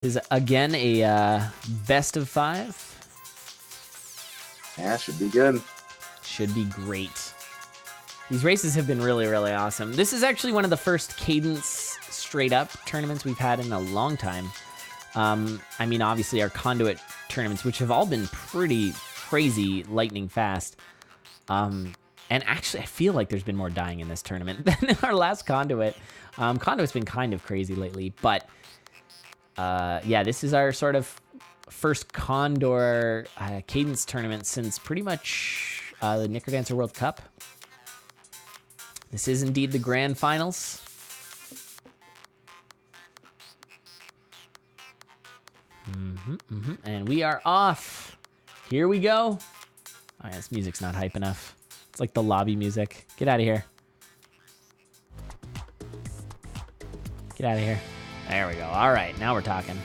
Is again a best of 5. Yeah, should be good. Should be great. These races have been really, really awesome. This is actually one of the first Cadence straight up tournaments we've had in a long time. I mean, obviously our conduit tournaments, which have all been pretty crazy, lightning fast. And actually, I feel like there's been more dying in this tournament than in our last conduit. Conduit's been kind of crazy lately, but yeah, this is our sort of first Condor Cadence tournament since pretty much the Knicker-Dancer World Cup. This is indeed the grand finals. And we are off. Here we go. All right, this music's not hype enough. It's like the lobby music. Get out of here. Get out of here. There we go. All right, now we're talking.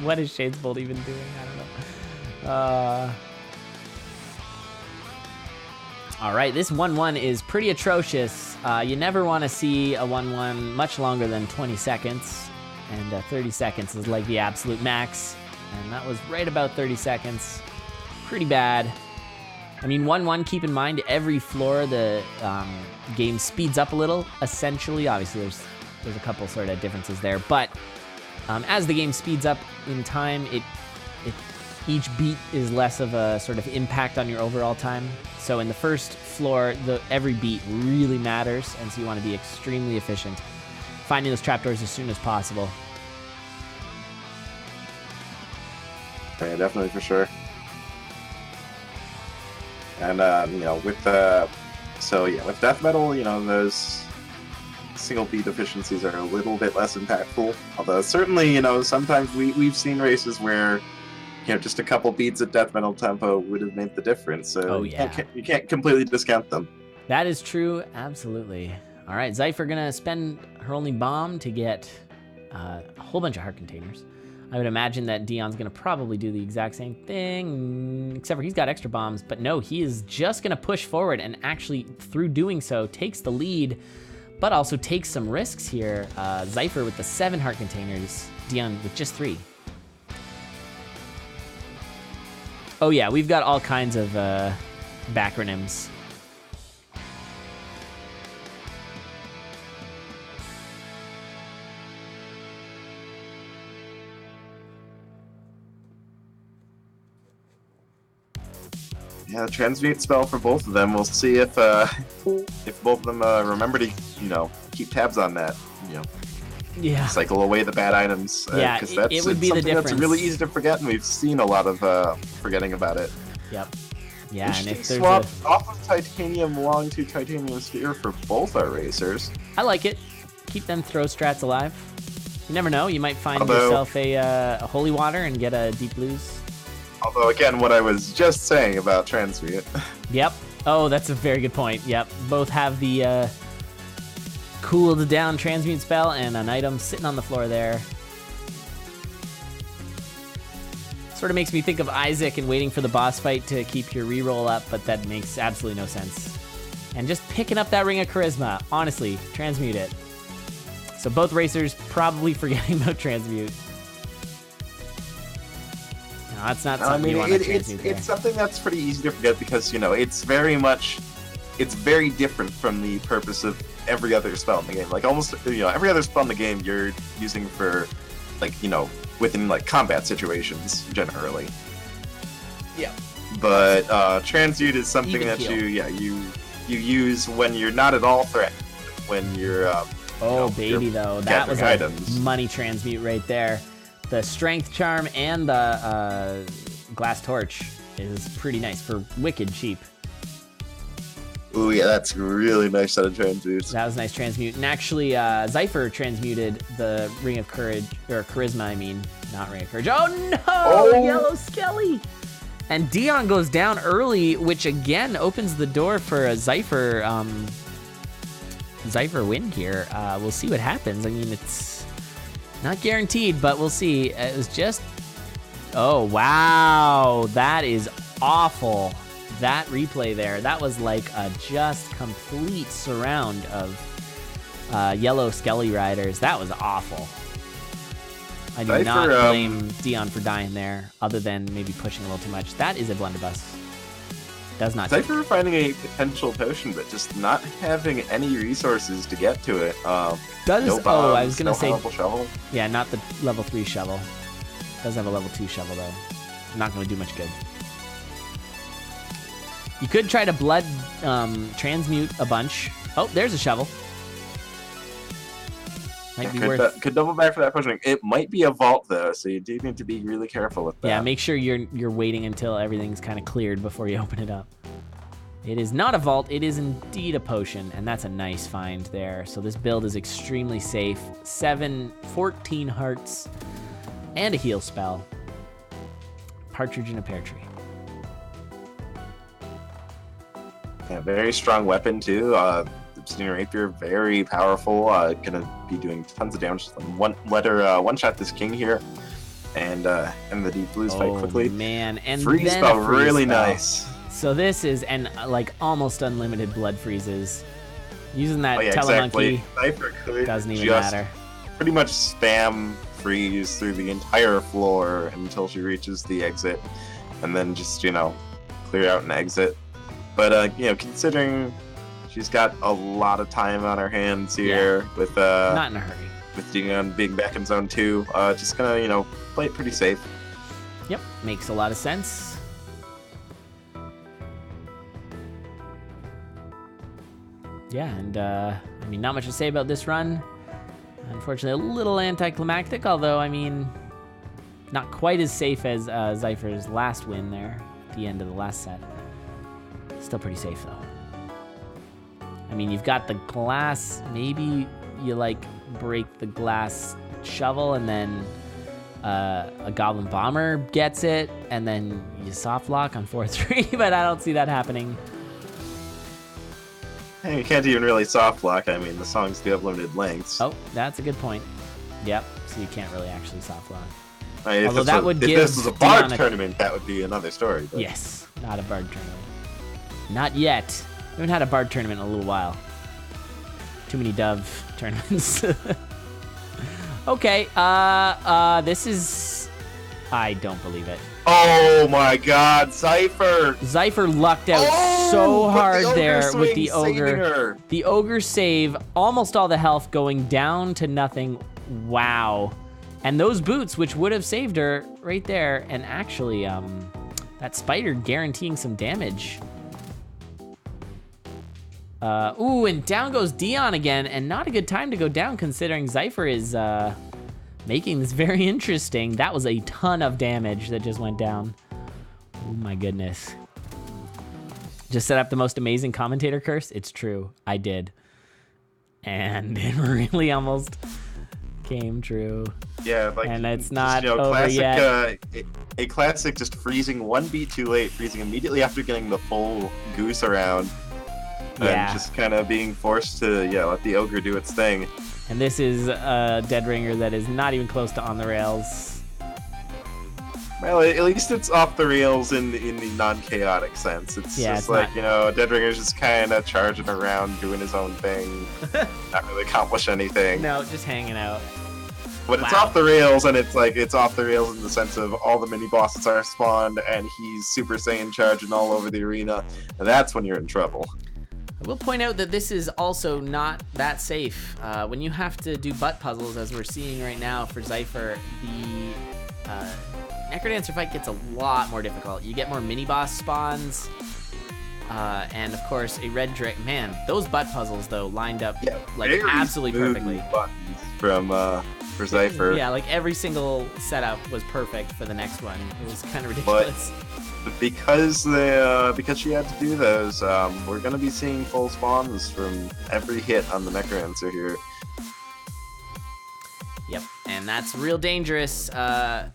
What is Shadesbolt even doing? I don't know. All right, this 1-1 is pretty atrocious. You never want to see a 1-1 much longer than 20 seconds. And 30 seconds is like the absolute max. And that was right about 30 seconds. Pretty bad. I mean, 1-1, keep in mind, every floor the game speeds up a little, essentially. Obviously, there's a couple sort of differences there. But as the game speeds up in time, each beat is less of a sort of impact on your overall time. So in the first floor, every beat really matters, and so you want to be extremely efficient. Finding those trapdoors as soon as possible. Yeah, definitely, for sure. And, you know, with with death metal, you know, those single beat efficiencies are a little bit less impactful. Although certainly, you know, sometimes we've seen races where, you know, just a couple beats at death metal tempo would have made the difference. So you can't completely discount them. That is true, absolutely. All right, Zypher gonna spend her only bomb to get a whole bunch of heart containers. I would imagine that Dion's gonna probably do the exact same thing, except for he's got extra bombs. But no, he is just gonna push forward and actually, through doing so, takes the lead, but also takes some risks here. Zypher with the 7 heart containers, Dion with just 3. Oh yeah, we've got all kinds of backronyms. Yeah, the transmute spell for both of them. We'll see if both of them remember to, you know, keep tabs on that. You know, yeah, cycle away the bad items. Yeah, because it would be the difference. That's really easy to forget, and we've seen a lot of forgetting about it. Yep. Yeah, and if there's swap off of titanium long to titanium sphere for both our racers. I like it. Keep them throw strats alive. You never know. You might find yourself a holy water and get a deep lose. Although, again, what I was just saying about transmute. Yep. Oh, that's a very good point. Yep. Both have the cooled down transmute spell and an item sitting on the floor there. Sort of makes me think of Isaac and waiting for the boss fight to keep your reroll up, but that makes absolutely no sense. And just picking up that Ring of Charisma. Honestly, transmute it. So both racers probably forgetting about transmute. No, that's not something you want to transmute there. It's something that's pretty easy to forget because, you know, it's very different from the purpose of every other spell in the game. Like, almost, you know, every other spell in the game you're using for, like, you know, within, like, combat situations, generally. Yeah. But transmute is something that you use when you're not at all threatened. When you're, that was a money transmute right there. The Strength Charm and the Glass Torch is pretty nice for wicked cheap. Ooh, yeah, that's a really nice set of transmutes. That was a nice transmute. And actually, Zypher transmuted the Ring of Courage, or Charisma, I mean, not Ring of Courage. Oh no! Oh. Yellow Skelly! And Dion goes down early, which again opens the door for a Zypher win here. We'll see what happens. I mean, it's not guaranteed, but we'll see. It was just... Oh, wow. That is awful. that replay there, that was like a just complete surround of yellow Skelly Riders. That was awful. I do not blame Dion for dying there, other than maybe pushing a little too much. That is a blunderbuss. Does not. Zypher finding a potential potion, but just not having any resources to get to it. No bombs, I was gonna say level shovel. Yeah, not the level 3 shovel. Does have a level 2 shovel though. Not gonna do much good. You could try to blood transmute a bunch. Oh, there's a shovel. Could double back for that potion. It might be a vault though, so you do need to be really careful with that. Yeah, make sure you're waiting until everything's kind of cleared before you open it up. It is not a vault, it is indeed a potion, and that's a nice find there. So this build is extremely safe. 14 hearts, and a heal spell. Partridge in a pear tree. Yeah, very strong weapon too. Obsidian Rapier, very powerful. Gonna be doing tons of damage. One shot this king here, and the deep blues fight quickly. Man, and freeze then spell, a freeze really spell. Nice. So this is like almost unlimited blood freezes. Using that Exactly. telemonkey Zypher could doesn't even just matter. pretty much spam freeze through the entire floor until she reaches the exit, and then just clear out and exit. But considering she's got a lot of time on her hands here with Not in a hurry. with Dion being back in zone 2, just gonna play it pretty safe. Yep, makes a lot of sense. Yeah, and I mean, not much to say about this run. Unfortunately, a little anticlimactic, although, I mean, not quite as safe as Zypher's last win there at the end of the last set. Still pretty safe, though. I mean, you've got the glass. Maybe you, break the glass shovel, and then a Goblin Bomber gets it, and then you soft lock on 4-3, but I don't see that happening. Hey, you can't even really soft lock. I mean, the songs do have limited lengths. Oh, that's a good point. Yep, so you can't really actually soft lock. I mean, Although that would give if this was a bard Dion tournament, that would be another story. But. Yes, not a bard tournament. Not yet. We haven't had a bard tournament in a little while. Too many dove tournaments. Okay, this is... I don't believe it. Oh my god, Zypher! Zypher lucked out so hard there with the ogre. Her. The ogre save, almost all the health going down to nothing. Wow. And those boots, which would have saved her right there, and actually, that spider guaranteeing some damage. Ooh, and down goes Dion again, and not a good time to go down considering Zypher is making this very interesting. That was a ton of damage that just went down. Oh my goodness. Just set up the most amazing commentator curse? It's true, I did. And it really almost came true. Yeah, and it's not over classic, yet. A classic just freezing one beat too late, freezing immediately after getting the full goose around. Yeah. And just kind of being forced to, let the ogre do its thing. And this is a Dead Ringer that is not even close to on the rails. Well, at least it's off the rails in the non-chaotic sense. It's just like, Dead Ringer's just kind of charging around, doing his own thing, not really accomplish anything. No, just hanging out. But it's off the rails, and it's off the rails in the sense of all the mini-bosses are spawned, and he's Super Saiyan charging all over the arena, and that's when you're in trouble. I will point out that this is also not that safe. When you have to do butt puzzles, as we're seeing right now for Zypher, the Necrodancer fight gets a lot more difficult. You get more mini-boss spawns, and of course a red dragon. Man, those butt puzzles though lined up absolutely perfectly. Buttons from for Zypher. Yeah, like every single setup was perfect for the next one. It was kind of ridiculous. But because she had to do those, we're gonna be seeing full spawns from every hit on the Necrodancer here. Yep, and that's real dangerous,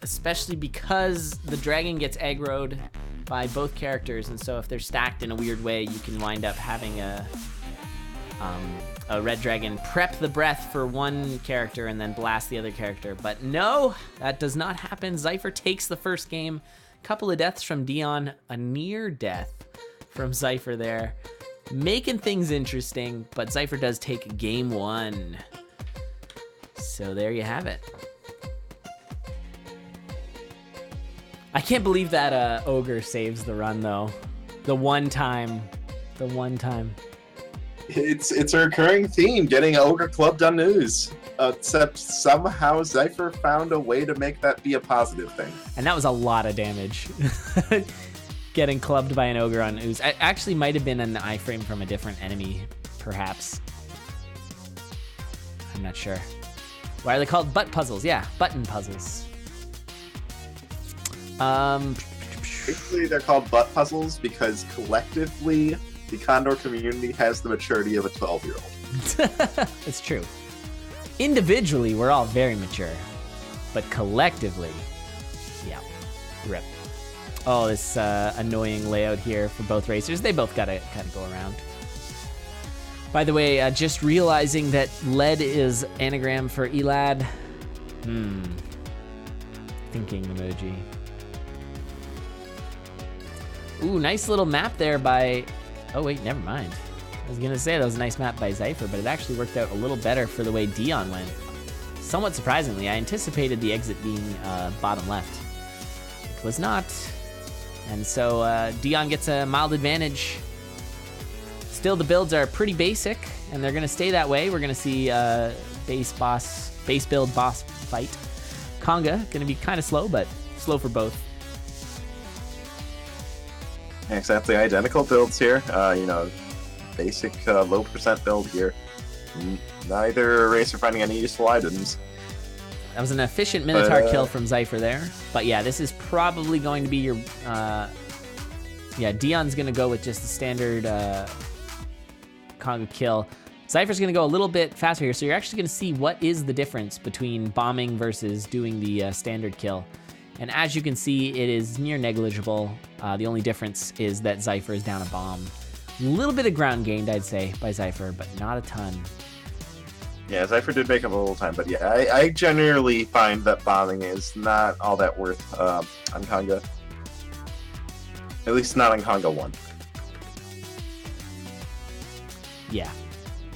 especially because the dragon gets aggroed by both characters, and so if they're stacked in a weird way, you can wind up having a red dragon prep the breath for one character and then blast the other character. But no, that does not happen. Zypher takes the first game. Couple of deaths from Dion, a near death from zypher there. Making things interesting, but zypher does take game 1. So there you have it. I can't believe that ogre saves the run though. The one time. It's a recurring theme, getting ogre clubbed on news. Except somehow zypher found a way to make that be a positive thing. And that was a lot of damage. Getting clubbed by an ogre on ooze. It actually might have been an iframe from a different enemy, perhaps. I'm not sure. Why are they called butt puzzles? Yeah, button puzzles. Basically, they're called butt puzzles because collectively, the Condor community has the maturity of a 12-year-old. It's true. Individually, we're all very mature, but collectively, yeah, rip. Oh, this annoying layout here for both racers. They both gotta kind of go around. By the way, just realizing that lead is anagram for Elad. Thinking emoji. Ooh, nice little map there by... Oh wait, never mind. I was gonna say that was a nice map by zypher, but it actually worked out a little better for the way Dion went. Somewhat surprisingly, I anticipated the exit being bottom left. It was not. And so Dion gets a mild advantage. Still, the builds are pretty basic, and they're gonna stay that way. We're gonna see base build boss fight. Conga gonna be kind of slow, but slow for both. Exactly, identical builds here. Basic low percent build here. Neither racer finding any useful items. That was an efficient Minotaur kill from zypher there. But yeah, this is probably going to be your... yeah, Dion's going to go with just the standard Conga kill. Zypher's going to go a little bit faster here, so you're actually going to see what is the difference between bombing versus doing the standard kill. And as you can see, it is near negligible. The only difference is that zypher is down a bomb. A little bit of ground gained, I'd say, by zypher, but not a ton. Yeah, zypher did make up a little time, but yeah, I generally find that bombing is not all that worth on Conga. At least not on Conga 1. Yeah.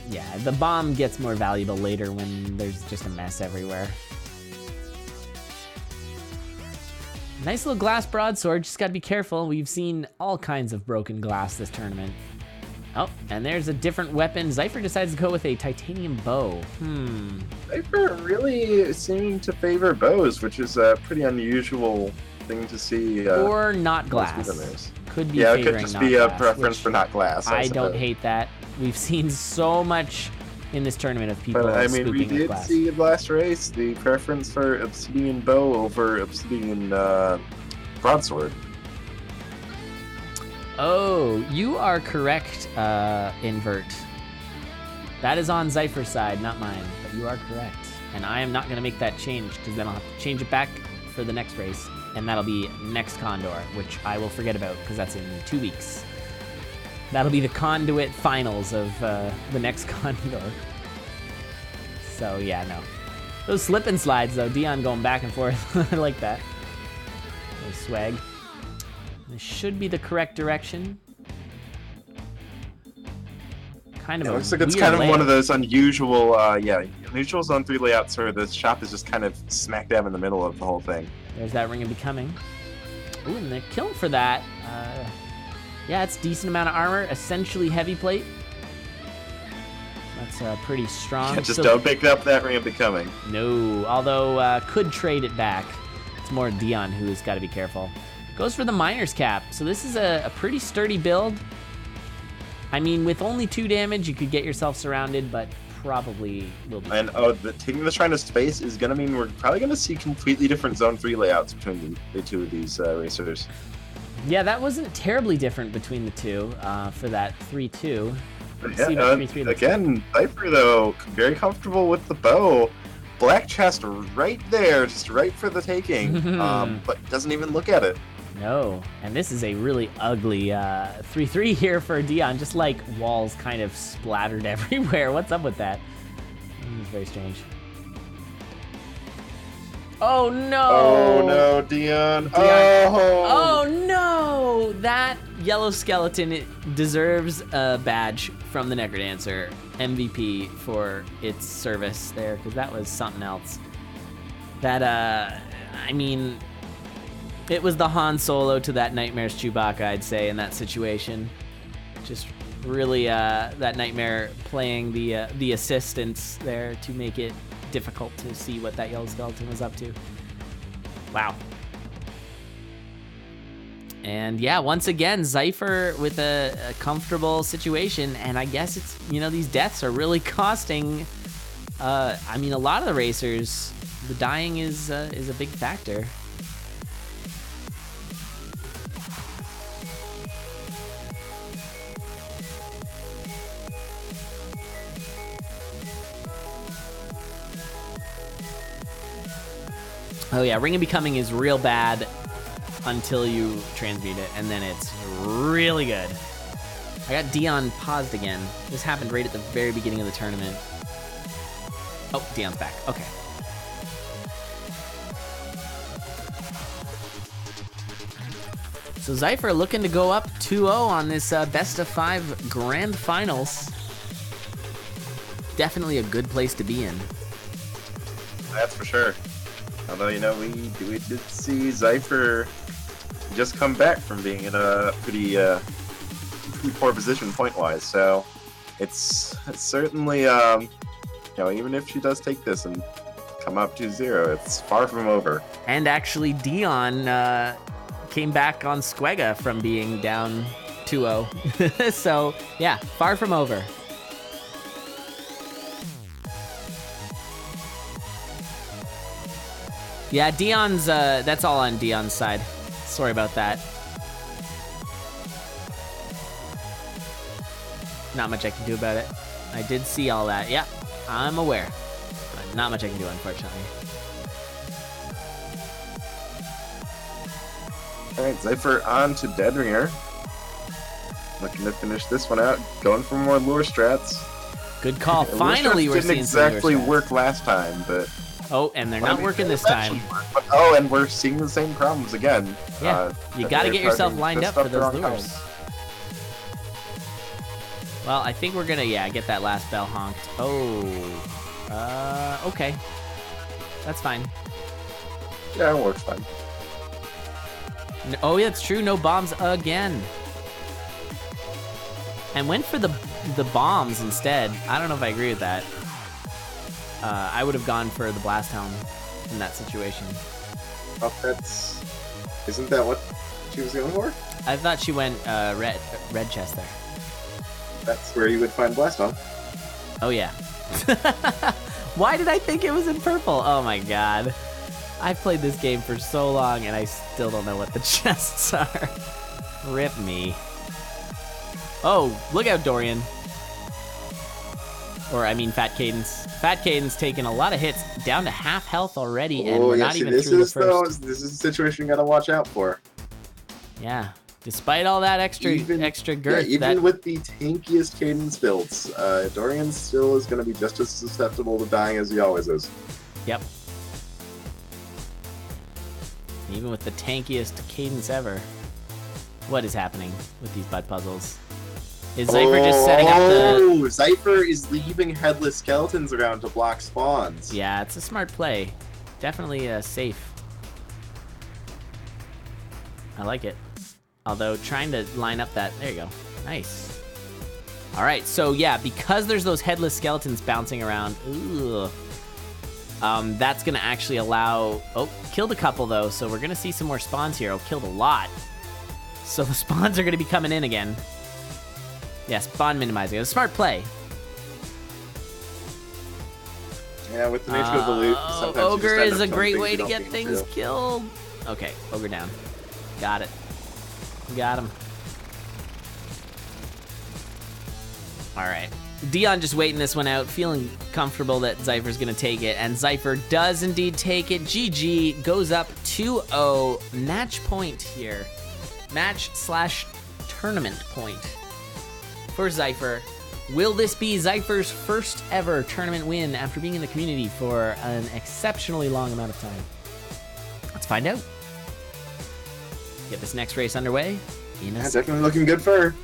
Yeah, the bomb gets more valuable later when there's just a mess everywhere. Nice little glass broadsword, just gotta be careful. We've seen all kinds of broken glass this tournament. Oh, and there's a different weapon. Zypher decides to go with a titanium bow. Zypher really seeming to favor bows, which is a pretty unusual thing to see. Or not glass. Could be yeah, favoring it could just not be glass, a preference for not glass. I don't hate that. We've seen so much in this tournament of people but I mean, we spooping with did glass. see last race the preference for obsidian bow over obsidian broadsword. Oh, you are correct, Invert. That is on Zypher's side, not mine, but you are correct. And I am not going to make that change, because then I'll have to change it back for the next race, and that'll be next Condor, which I will forget about, because that's in 2 weeks. That'll be the Conduit Finals of the next Condor. So, yeah, no. Those slip and slides, though, Dion going back and forth, I like that. Nice swag. This should be the correct direction. Kind of It a looks like it's weird kind of layout. one of those unusual, unusual Zone 3 layouts where the shop is just kind of smack dab in the middle of the whole thing. There's that Ring of Becoming. Ooh, and the kill for that. Yeah, it's a decent amount of armor. Essentially heavy plate. That's pretty strong. Yeah, just Still- don't pick up that Ring of Becoming. No, although could trade it back. It's more Dion who's got to be careful. Goes for the Miner's Cap. So this is a pretty sturdy build. I mean, with only 2 damage, you could get yourself surrounded, but probably will be. And taking the Shrine of Space is going to mean we're probably going to see completely different Zone 3 layouts between the two of these racers. Yeah, that wasn't terribly different between the two for that 3-2. Let's see Yeah, what 3-3 looks like. again, Zypher, though, very comfortable with the bow. Black chest right there, just right for the taking, but doesn't even look at it. No, and this is a really ugly 3-3 here for Dion, just like walls kind of splattered everywhere. What's up with that? It's very strange. Oh no! Oh no, Dion! Oh no! That Yellow Skeleton deserves a badge from the Necrodancer, MVP, for its service there, because that was something else. That, I mean, it was the Han Solo to that Nightmare's Chewbacca, I'd say, in that situation. Just really, that Nightmare playing the assistance there to make it difficult to see what that Yellow Skeleton was up to. Wow. And yeah, once again, Zypher with a comfortable situation, and I guess it's, these deaths are really costing, I mean, a lot of the racers, the dying is a big factor. Oh yeah, Ring of Becoming is real bad until you transmute it, and then it's really good. I got Dion paused again. This happened right at the very beginning of the tournament. Oh, Dion's back. Okay. So Zypher looking to go up 2-0 on this best of 5 grand finals. Definitely a good place to be in. That's for sure. Although, we did see Zypher just come back from being in a pretty poor position point-wise. So it's certainly, even if she does take this and come up 2-0, it's far from over. And actually, Dion came back on Squega from being down 2-0. So, yeah, far from over. Yeah, Dion's, that's all on Dion's side. Sorry about that. Not much I can do about it. I did see all that. Yeah, I'm aware. But not much I can do, unfortunately. Alright, Zypher on to Deadringer. Looking to finish this one out. Going for more lure strats. Good call. Finally, we're seeing some didn't exactly lure strats. work last time, but... Oh, and they're not working this time. And we're seeing the same problems again. Yeah, you gotta get yourself lined up for those lures. Well, I think we're gonna, get that last bell honked. Oh, okay. That's fine. Yeah, it works fine. Oh, yeah, it's true. No bombs again. And went for the bombs instead. I don't know if I agree with that. I would have gone for the blast helm in that situation. Oh, isn't that what she was going for? I thought she went red chest there. That's where you would find blast helm. Oh yeah. Why did I think it was in purple? Oh my god. I've played this game for so long and I still don't know what the chests are. Rip me. Oh, look out, Dorian. Or, I mean, Fat Cadence. Fat Cadence taking a lot of hits, down to half health already, and we're not even through the first. This is a situation you gotta watch out for. Yeah. Despite all that extra girth. Yeah, even with the tankiest Cadence builds, Dorian still is gonna be just as susceptible to dying as he always is. Yep. Even with the tankiest Cadence ever. What is happening with these butt puzzles? Is Zypher just setting up the... Oh, Zypher is leaving headless skeletons around to block spawns. Yeah, it's a smart play. Definitely safe. I like it. Although, trying to line up that... There you go. Nice. All right, so yeah, because there's those headless skeletons bouncing around, that's going to actually allow... Oh, killed a couple, though, so we're going to see some more spawns here. Oh, killed a lot. So the spawns are going to be coming in again. Yeah, spawn minimizing. It's a smart play. Yeah, with the nature of the loot, sometimes Ogre you just is a end up great doing way to you get don't things need to. killed. Okay, Ogre down. Got it. Got him. All right. Dion just waiting this one out, feeling comfortable that Zypher's going to take it, and Zypher does indeed take it. GG goes up 2-0. Match point here. Match/tournament point for Zypher. Will this be Zypher's first ever tournament win after being in the community for an exceptionally long amount of time? Let's find out. Get this next race underway. in a Yeah, definitely looking good for her.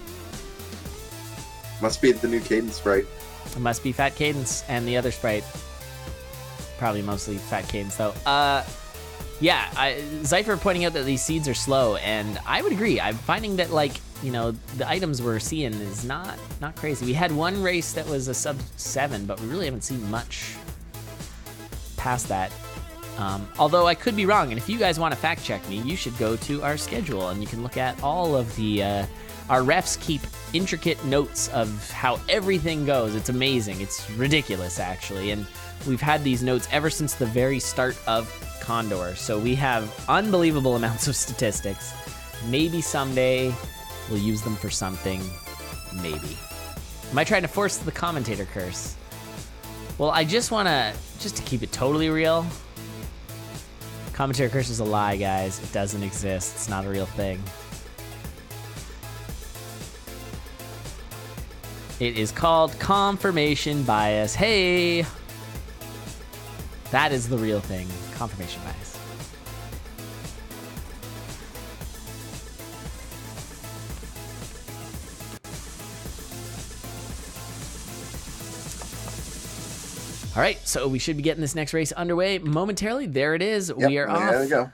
Must be the new Cadence sprite. It must be Fat Cadence and the other sprite. Probably mostly Fat Cadence, though. Yeah, Zypher pointing out that these seeds are slow, and I would agree. I'm finding that, like, you know, the items we're seeing is not crazy. We had one race that was a sub 7, but we really haven't seen much past that. Although I could be wrong, and if you guys want to fact check me, you should go to our schedule, and you can look at all of the, our refs keep intricate notes of how everything goes. It's amazing. It's ridiculous, actually, and we've had these notes ever since the very start of Condor, so we have unbelievable amounts of statistics. Maybe someday we'll use them for something. Maybe. Am I trying to force the commentator curse? Well, I just to keep it totally real, commentator curse is a lie, guys. It doesn't exist. It's not a real thing. It is called confirmation bias. Hey! That is the real thing. Confirmation bias. All right, so we should be getting this next race underway momentarily. There it is. Yep, we are off. There we go.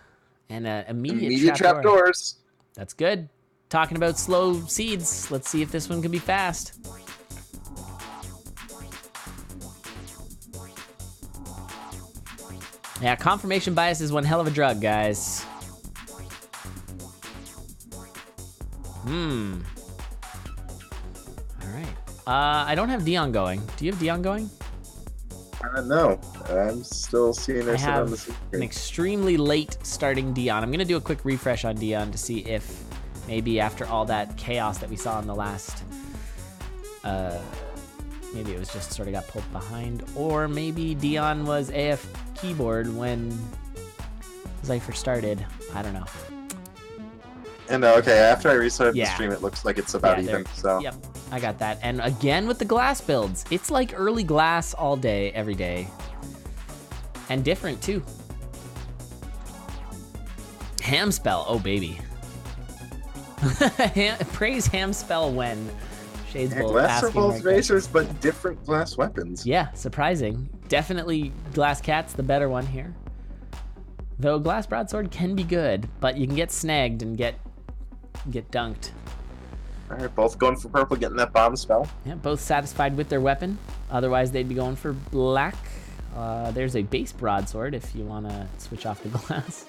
And immediate trapdoors. That's good. Talking about slow seeds. Let's see if this one can be fast. Yeah, confirmation bias is one hell of a drug, guys. All right. I don't have Dion going. Do you have Dion going? No, I'm still seeing her I sit on the have screen. an extremely late starting Dion. I'm going to do a quick refresh on Dion to see if maybe after all that chaos that we saw in the last... maybe it was just sort of got pulled behind, or maybe Dion was AF keyboard when Zypher started. I don't know. And okay, after I restarted Yeah. the stream, it looks like it's about even. So Yep, I got that. And again with the glass builds, it's like early glass all day, every day, and different too. Ham spell, oh baby. Praise ham spell when. Shades Bolt glass are asking both right racers, but different glass weapons. Yeah, surprising. Definitely Glass Cat's the better one here. Though Glass Broadsword can be good, but you can get snagged and get dunked. All right, both going for purple, getting that bomb spell. Yeah, both satisfied with their weapon. Otherwise, they'd be going for black. There's a base broadsword if you want to switch off the glass.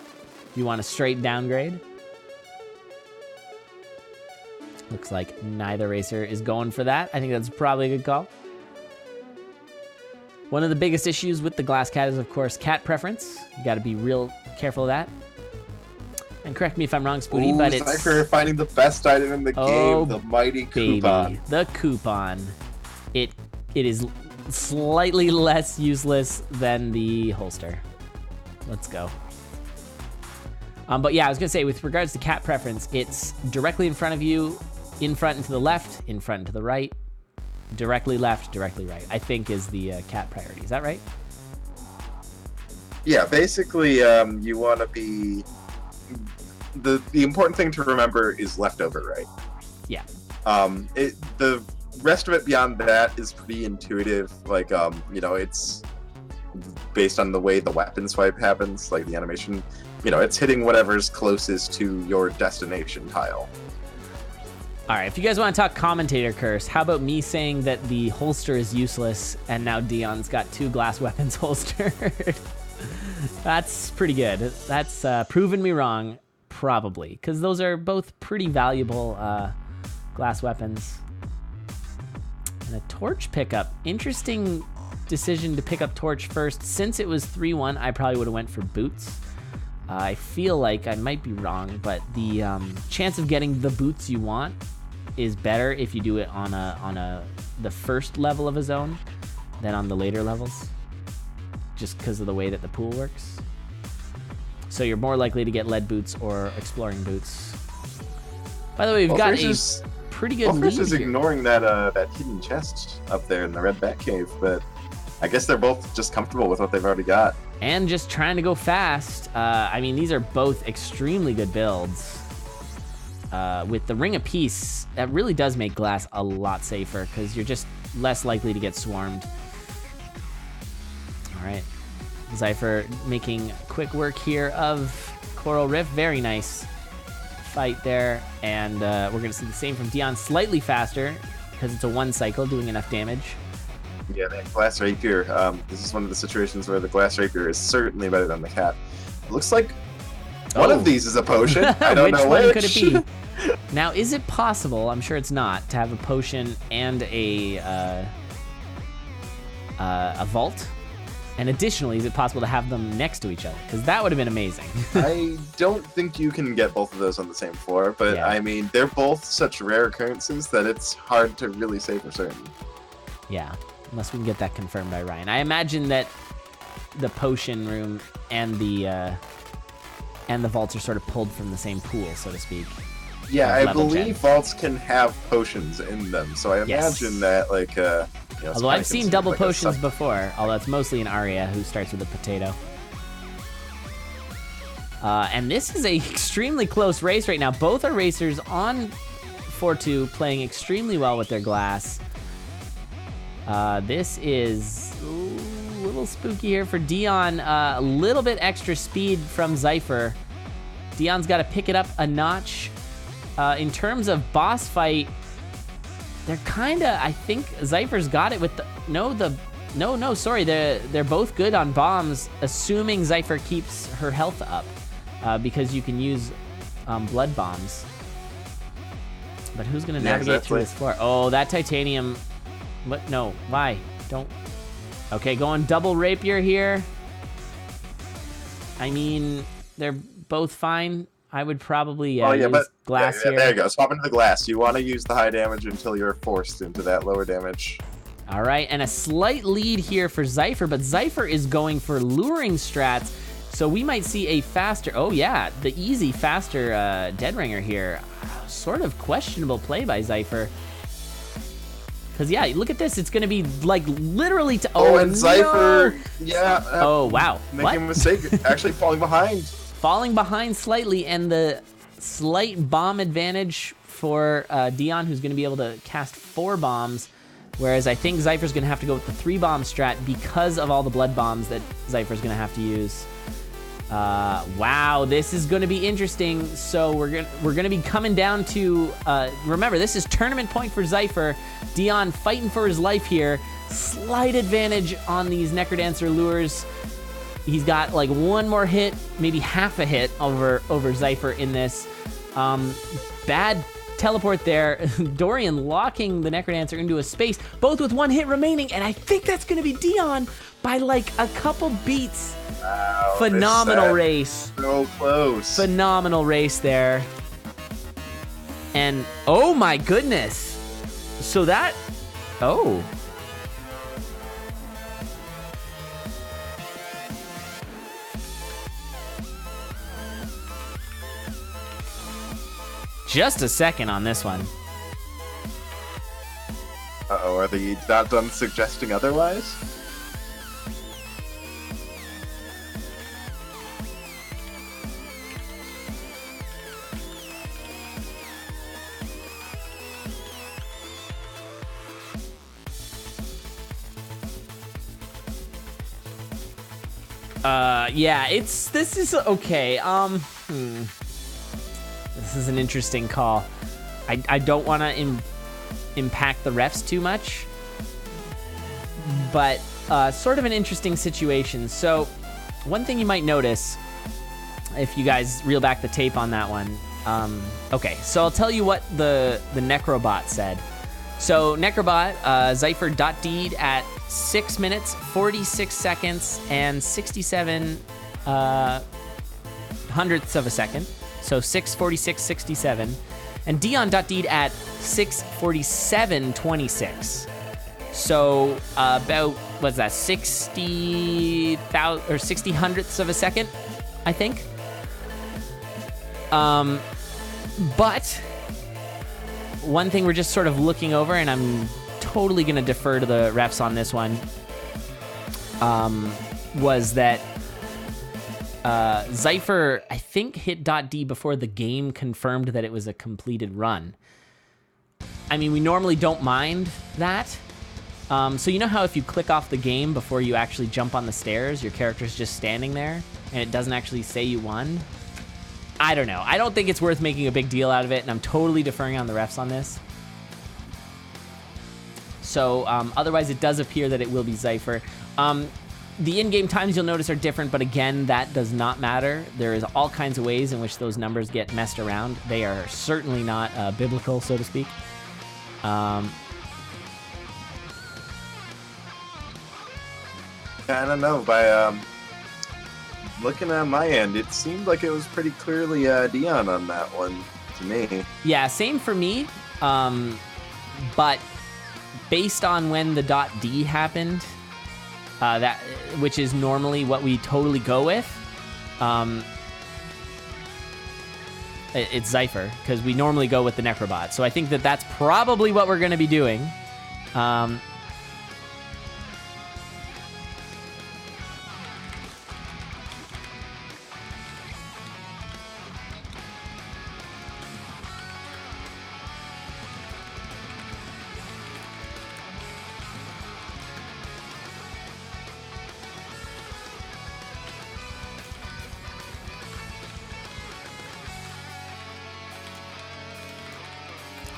If you want a straight downgrade. Looks like neither racer is going for that. I think that's probably a good call. One of the biggest issues with the Glass Cat is, of course, cat preference. You got to be real careful of that. And correct me if I'm wrong, Spooty, but it's... Zypher finding the best item in the game, the mighty coupon. The coupon. It is slightly less useless than the holster. Let's go. But yeah, I was going to say, with regards to cat preference, it's directly in front of you, in front and to the left, in front and to the right, directly left, directly right, I think is the cat priority. Is that right? Yeah, basically, you want to be... The important thing to remember is leftover, right? Yeah. The rest of it beyond that is pretty intuitive. Like, you know, it's based on the way the weapon swipe happens, like the animation. You know, it's hitting whatever's closest to your destination tile. All right, if you guys want to talk commentator curse, how about me saying that the holster is useless and now Dion's got 2 glass weapons holstered? That's pretty good. That's proven me wrong, probably, because those are both pretty valuable glass weapons. And a torch pickup. Interesting decision to pick up torch first. Since it was 3-1, I probably would have went for boots. I feel like I might be wrong, but the chance of getting the boots you want is better if you do it on the first level of a zone than on the later levels, just because of the way that the pool works. So you're more likely to get lead boots or exploring boots. By the way, we've got a pretty good lead is here. ignoring that hidden chest up there in the red bat cave, but I guess they're both just comfortable with what they've already got. And just trying to go fast. I mean, these are both extremely good builds. with the Ring of Peace, that really does make glass a lot safer because you're just less likely to get swarmed. All right, zypher making quick work here of Coral Rift. Very nice fight there, and we're gonna see the same from Dion, slightly faster because it's a 1 cycle, doing enough damage. Yeah, that glass rapier. This is one of the situations where the glass rapier is certainly better than the cat. It looks like one of these is a potion. I don't know which. One could it be? Now, is it possible, I'm sure it's not, to have a potion and a vault? And additionally, is it possible to have them next to each other? Because that would have been amazing. I don't think you can get both of those on the same floor, but Yeah. I mean, they're both such rare occurrences that it's hard to really say for certain. Yeah, unless we can get that confirmed by Ryan. I imagine that the potion room and the vaults are sort of pulled from the same pool, so to speak. Yeah, I level believe 10. vaults can have potions in them, so I imagine that, like, you know, it's Although kinda I've seen considered double like a potions sub- before, although it's mostly an Arya who starts with a potato. And this is a extremely close race right now. Both are racers on 4-2, playing extremely well with their glass. This is a little spooky here for Dion. A little bit extra speed from Zypher. Dion's got to pick it up a notch. In terms of boss fight, they're kind of, I think Zypher's got it with the, sorry, they're both good on bombs, assuming Zypher keeps her health up, because you can use blood bombs. But who's gonna navigate through this floor? Oh, that titanium, what, no, why? Don't, okay, going double rapier here. I mean, they're both fine. I would probably use glass here. There you go. Swap into the glass. You want to use the high damage until you're forced into that lower damage. All right, and a slight lead here for Zypher, but Zypher is going for luring strats, so we might see a faster, oh yeah, the easy, faster Dead Ringer here. Sort of questionable play by Zypher. Because, yeah, look at this. It's going to be, like, literally to... Oh, and Zypher, no! yeah. Oh, wow. Making a mistake, actually falling behind. Falling behind slightly, and the slight bomb advantage for Dion, who's going to be able to cast 4 bombs, whereas I think Zypher's going to have to go with the 3-bomb strat because of all the blood bombs that Zypher's going to have to use. Wow, this is going to be interesting. So we're gonna be coming down to remember, this is tournament point for Zypher. Dion fighting for his life here. Slight advantage on these Necrodancer lures. He's got like 1 more hit, maybe half a hit over Zypher in this. Bad teleport there. Dorian locking the Necrodancer into a space, both with 1 hit remaining, and I think that's gonna be Dion by like a couple beats. Wow, phenomenal race. So close. Phenomenal race there. And oh my goodness. So that, oh. Just a second on this one. Uh-oh, are the not done suggesting otherwise? Yeah, this is okay. This is an interesting call. I don't want to impact the refs too much, but sort of an interesting situation. So one thing you might notice if you guys reel back the tape on that one. Okay, so I'll tell you what the Necrobot said. So Necrobot, Zypher.deed at 6 minutes, 46 seconds, and 67 hundredths of a second. So 6:46.67. And Dion.deed at 6:47.26. So about, what's that, 60 hundredths of a second, I think. But one thing we're just sort of looking over, and I'm totally going to defer to the refs on this one, was that Zypher, I think, hit .D before the game confirmed that it was a completed run. I mean, we normally don't mind that. So you know how if you click off the game before you actually jump on the stairs, your character's just standing there and it doesn't actually say you won? I don't know. I don't think it's worth making a big deal out of it, and I'm totally deferring on the refs on this. So otherwise, it does appear that it will be Zypher. The in-game times you'll notice are different, but again, that does not matter. There is all kinds of ways in which those numbers get messed around. They are certainly not biblical, so to speak. I don't know. By looking at my end, it seemed like it was pretty clearly Dion on that one to me. Yeah, same for me. But based on when the .D happened, that which is normally what we totally go with, it's Zypher, because we normally go with the Necrobot. So I think that that's probably what we're going to be doing.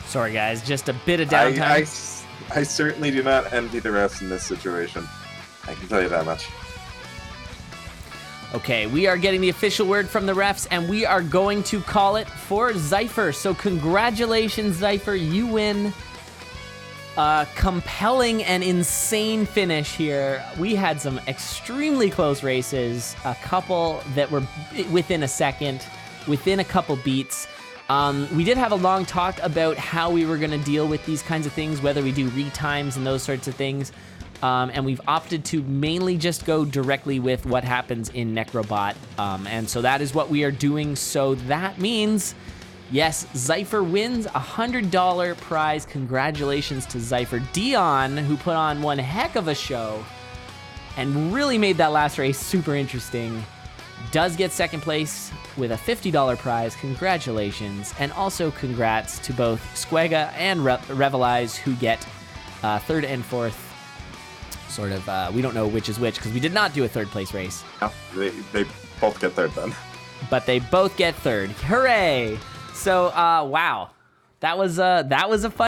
Sorry, guys, just a bit of downtime. I certainly do not envy the refs in this situation. I can tell you that much. Okay, we are getting the official word from the refs, and we are going to call it for Zypher. So congratulations, Zypher. You win. Compelling and insane finish here. We had some extremely close races, a couple that were within a second, within a couple beats. We did have a long talk about how we were going to deal with these kinds of things, whether we do retimes and those sorts of things. And we've opted to mainly just go directly with what happens in Necrobot. And so that is what we are doing. So that means, yes, Zypher wins a $100 prize. Congratulations to Zypher. Dion, who put on one heck of a show and really made that last race super interesting, does get second place with a $50 prize. Congratulations. And also congrats to both Squega and Revelize, who get third and fourth. Sort of, we don't know which is which because we did not do a third place race. No, they both get third then. But they both get third. Hooray! So, wow. That was a fun